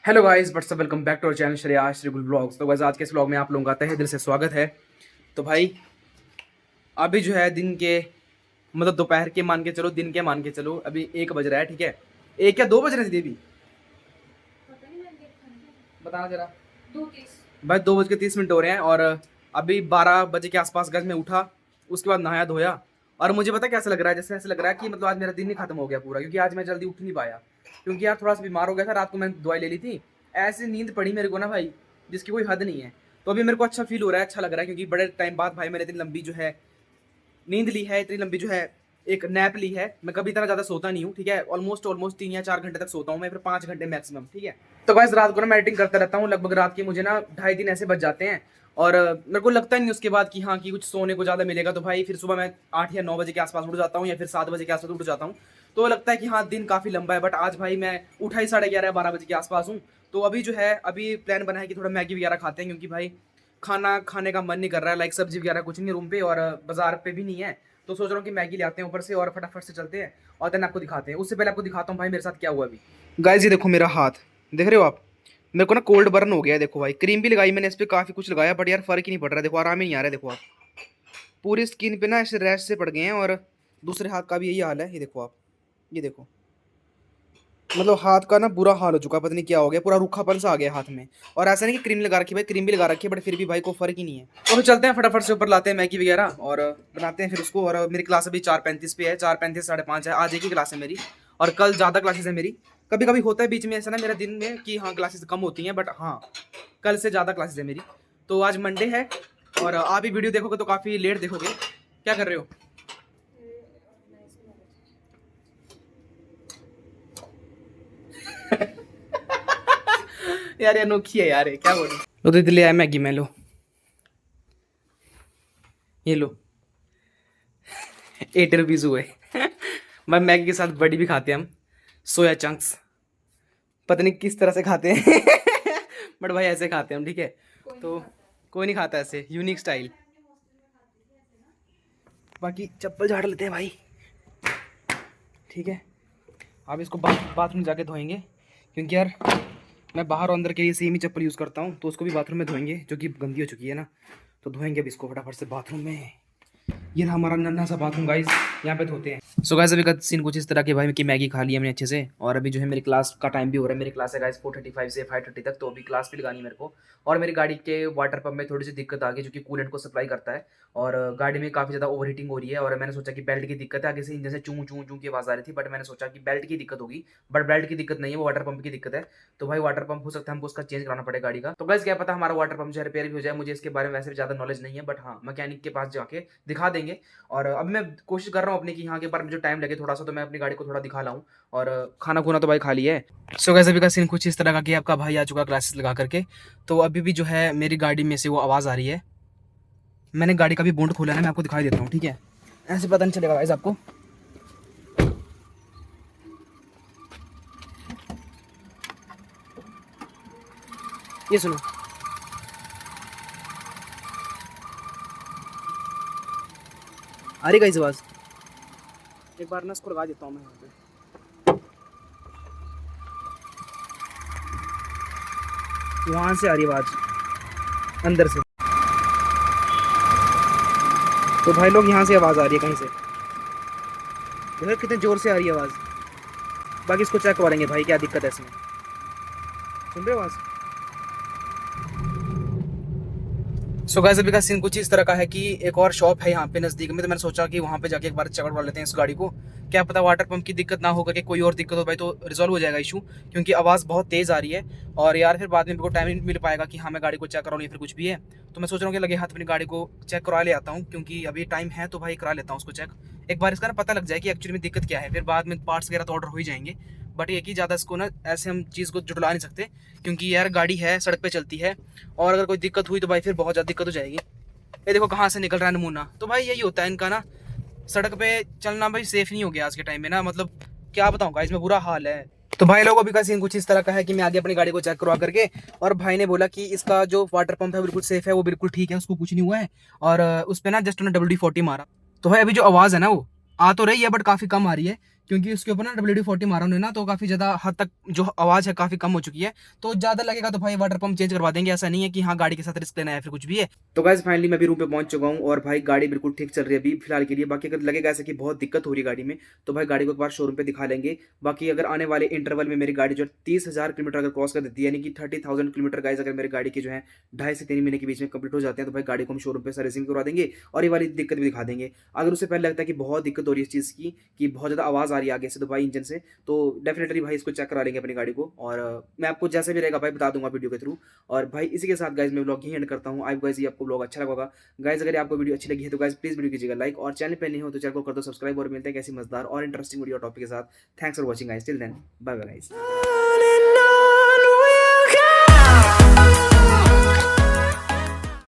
Hello guys, what's up, welcome back to our channel Shreyas Shrigul vlogs. तो guys आज के इस ब्लॉग में आप लोगों का तहे दिल से स्वागत है। तो भाई अभी जो है दिन के मतलब दोपहर के मान के चलो, दिन के मान के चलो, अभी 1 बज रहा है। ठीक है, 1 या 2 बज रहे थे अभी, बताना जरा। 2:30 भाई, 2:30 हो रहे हैं और अभी 12 बजे के आसपास गज में उठा। उसके बाद नहाया धोया और मुझे पता कैसा लग रहा है, जैसे ऐसा लग रहा है कि मतलब आज मेरा दिन ही खत्म हो गया पूरा, क्योंकि आज मैं जल्दी उठ नहीं पाया, क्योंकि यार थोड़ा सा बीमार हो गया था। रात को मैंने दवाई ले ली थी, ऐसी नींद पड़ी मेरे को ना भाई, जिसकी कोई हद नहीं है। तो अभी मेरे को अच्छा फील हो रहा है, अच्छा लग रहा है, क्योंकि बड़े टाइम बाद भाई मैंने इतनी लंबी जो है नींद ली है, इतनी लंबी जो है एक नैप ली है। मैं कभी इतना ज़्यादा सोता नहीं हूँ, ठीक है। ऑलमोस्ट 3 या 4 घंटे तक सोता हूँ मैं, फिर 5 घंटे मैक्सिमम, ठीक है। तो गाइस रात को ना मैं एडिटिंग करता रहता हूँ, लगभग रात के मुझे ना 2:30-3 ऐसे बज जाते हैं और मेरे को लगता ही नहीं उसके बाद कि हाँ कि कुछ सोने को ज़्यादा मिलेगा। तो भाई फिर सुबह मैं 8 या 9 बजे के आसपास उठ जाता हूँ, या फिर 7 बजे के आसपास उठ जाता हूँ। तो लगता है कि हाँ दिन काफ़ी लंबा है, बट आज भाई मैं उठा ही 11:30-12 बजे के आसपास हूँ। तो अभी जो है अभी प्लान बना है कि थोड़ा मैगी वगैरह खाते हैं, क्योंकि भाई खाना खाने का मन नहीं कर रहा है। लाइक सब्जी वगैरह कुछ नहीं रूम पे, और बाजार पे भी नहीं है। तो सोच रहा हूँ कि मैगी ले आते हैं ऊपर से और फटाफट से चलते हैं और देन आपको दिखाते हैं। उससे पहले आपको दिखाता हूँ भाई मेरे साथ क्या हुआ अभी। गाइस ये देखो मेरा हाथ, देख रहे हो आप? मेरे को ना कोल्ड बर्न हो गया है। देखो भाई, क्रीम भी लगाई मैंने, इस पर काफ़ी कुछ लगाया, बट यार फर्क ही नहीं पड़ रहा है। देखो आराम ही नहीं आ रहा है। देखो आप, पूरी स्किन पे ना ऐसे रैश से पड़ गए हैं, और दूसरे हाथ का भी यही हाल है। ये देखो आप, ये देखो, मतलब हाथ का ना बुरा हाल हो चुका है, पता नहीं क्या हो गया, पूरा रूखापन सा आ गया हाथ में। और ऐसा नहीं कि क्रीम लगा रखी है भाई, क्रीम भी लगा रखी है, बट फिर भी भाई को फर्क ही नहीं है। तो फिर चलते हैं फटाफट से ऊपर, लाते हैं मैगी वगैरह और बनाते हैं फिर उसको। और मेरी क्लास अभी 4:35 पे है, 4:35 5:30 है। आज एक ही क्लास है मेरी, और कल ज़्यादा क्लासेस है मेरी। कभी कभी होता है बीच में ऐसा ना मेरा दिन में कि हाँ क्लासेस कम होती हैं, बट हाँ कल से ज़्यादा क्लासेस है मेरी। तो आज मंडे है और आप ही वीडियो देखोगे तो काफ़ी लेट देखोगे। क्या कर रहे हो? यार ये अनोखी है यार, ये क्या बोलूं। लो दीदी ले आया मैगी, मैं लो, ये लो। 8 रुपीज़ हुए। मैं मैगी के साथ बड़ी भी खाते हैं हम, सोया चंक्स। पता नहीं किस तरह से खाते हैं। बट भाई ऐसे खाते हैं हम, ठीक है। तो कोई नहीं खाता ऐसे, यूनिक स्टाइल। बाकी चप्पल झाड़ लेते हैं भाई, ठीक है। अब इसको बाथरूम जाके धोएंगे, क्योंकि यार मैं बाहर और अंदर के लिए सेम ही चप्पल यूज़ करता हूँ, तो उसको भी बाथरूम में धोएंगे, जो कि गंदी हो चुकी है ना। तो धोएंगे अब इसको फटाफट से बाथरूम में। ये रहा हमारा नन्हा सा बाथरूम गाइस, यहाँ पे धोते हैं। सो गाइस अभी का सीन कुछ इस तरह के भाई कि मैगी खा ली हमने अच्छे से, और अभी जो है मेरी क्लास का टाइम भी हो रहा है। मेरी क्लास है गाइस 4:35 से 5:30 तक, तो अभी क्लास भी लगानी है मेरे को। और मेरी गाड़ी के वाटर पंप में थोड़ी सी दिक्कत आ गई, जो कि कूलेंट को सप्लाई करता है, और गाड़ी में काफ़ी ज़्यादा ओवर हीटिंग हो रही है। और मैंने सोचा कि बेल्ट की दिक्कत है, आगे से इंजन से चूं चूं चूं की आवाज़ आ रही थी, बट मैंने सोचा कि बेल्ट की दिक्कत होगी, बट बेल्ट की दिक्कत नहीं है, वो वाटर पंप की दिक्कत है। तो भाई वाटर पंप हो सकता है हमको उसका चेंज कराना पड़े गाड़ी का। तो गाइस क्या पता हमारा वाटर पंप जो है रिपेयर भी हो जाए, मुझे इसके बारे में वैसे भी ज़्यादा नॉलेज नहीं है, बट हाँ मैकेनिक के पास जाके दिखा देंगे। और अब मैं कोशिश कर रहा हूँ अपने कि यहाँ के बारे में जो टाइम लगे थोड़ा सा, तो मैं अपनी गाड़ी को थोड़ा दिखा लाऊं। और खाना खुना तो भाई खा लिया है। सो गाइस अभी का सीन कुछ इस तरह का कि आपका भाई आ चुका क्लासेस लगा करके। तो अभी भी जो है मेरी गाड़ी में से वो आवाज़ आ रही है। मैंने गाड़ी का भी बोनट खोला है, मैं आपको दिखाई देता हूँ, ठीक है। ऐसे पता नहीं चलेगा गाइस आपको। ये सुनो, आ रही गाइस आवाज़। एक बार ना इसको लगा देता हूँ मैं यहाँ पे। वहाँ से आ रही आवाज़, अंदर से। तो भाई लोग यहाँ से आवाज़ आ रही है कहीं से, देखो कितने ज़ोर से आ रही है आवाज़। बाकी इसको चेक करेंगे भाई क्या दिक्कत है इसमें। सुन रहे हो आवाज़? सो गाइस अभी का सीन कुछ इस तरह का है कि एक और शॉप है यहाँ पे नज़दीक में, तो मैंने सोचा कि वहाँ पे जाके एक बार चेक करवा लेते हैं इस गाड़ी को। क्या पता वाटर पंप की दिक्कत ना होकर के कोई और दिक्कत हो भाई, तो रिजॉल्व हो जाएगा इशू, क्योंकि आवाज़ बहुत तेज़ आ रही है। और यार फिर बाद में मेरे को टाइम नहीं मिल पाएगा कि हाँ मैं गाड़ी को चेक कराऊँ या फिर कुछ भी है। तो मैं सोच रहा हूँ कि लगे हाथ अपनी गाड़ी को चेक करवा ले आता हूँ, क्योंकि अभी टाइम है, तो भाई करा लेता हूँ उसको चेक। एक बार इसका ना पता लग जाए कि एक्चुअली में दिक्कत क्या है, फिर बाद में पार्ट्स वगैरह तो ऑर्डर हो ही जाएंगे। बट ये कि ज़्यादा इसको ना ऐसे हम चीज़ को जुटला नहीं सकते, क्योंकि यार गाड़ी है, सड़क पे चलती है, और अगर कोई दिक्कत हुई तो भाई फिर बहुत ज़्यादा दिक्कत हो जाएगी। ये देखो कहाँ से निकल रहा है नमूना। तो भाई यही होता है इनका ना, सड़क पे चलना भाई सेफ नहीं हो गया आज के टाइम में ना, मतलब क्या बताऊँ गाइस, इसमें बुरा हाल है। तो भाई लोग अभी का सीन कुछ इस तरह का है कि मैं आगे अपनी गाड़ी को चेक करवा करके, और भाई ने बोला कि इसका जो वाटर पंप है बिल्कुल सेफ है, वो बिल्कुल ठीक है, उसको कुछ नहीं हुआ है। और उस पर ना जस्ट उन्होंने WD-40 मारा। तो भाई अभी जो आवाज़ है ना वो आ तो रही है, बट काफ़ी कम आ रही है, क्योंकि उसके ऊपर ना WD-40 मारा उन्होंने ना, तो काफ़ी ज़्यादा हद तक जो आवाज़ है काफ़ी कम हो चुकी है। तो ज़्यादा लगेगा तो भाई वाटर पंप चेंज करवा देंगे, ऐसा नहीं है कि हाँ गाड़ी के साथ रिस्क लेना है या फिर कुछ भी है। तो गाइस फाइनली मैं भी रूम पे पहुंच चुका हूँ और भाई गाड़ी बिल्कुल ठीक चल रही है अभी फिलहाल के लिए। बाकी अगर लगेगा ऐसा कि बहुत दिक्कत हो रही है गाड़ी में, तो भाई गाड़ी को एक बार शोरूम पे दिखा लेंगे। बाकी अगर आने वाले इंटरवल में मेरी गाड़ी जो 30,000 किलोमीटर अगर क्रॉस कर देती है, यानी कि 30,000 किलोमीटर गाइस अगर मेरी गाड़ी के जो है 2.5 से 3 महीने के बीच में कंप्लीट हो जाते हैं, तो भाई गाड़ी को हम शोरूम पे सर्विसिंग करवा देंगे और ये वाली दिक्कत भी दिखा देंगे। अगर उससे पहले लगता है कि बहुत दिक्कत हो रही है इस चीज़ की, कि बहुत ज़्यादा आवाज़ आ रही है आगे से तो भाई इंजन से, तो डेफिनेटली भाई इसको चेक करा लेंगे अपनी गाड़ी को। और मैं आपको जैसे भी रहेगा भाई बता दूंगा वीडियो के थ्रू। और भाई इसी के साथ गाइज मैं व्लॉग यही एंड करता हूँ। आई गाइज ये आपको व्लॉग अच्छा लगा होगा। गाइज अगर आपको वीडियो अच्छी लगी है तो गाइज प्लीज वीडियो कीजिएगा लाइक, और चैनल पे नहीं हो तो चैनल को कर दो सब्सक्राइब। और मिलते हैं कैसी मजेदार और इंटरेस्टिंग वीडियो टॉपिक के साथ। Thanks for watching guys, till then bye bye guys.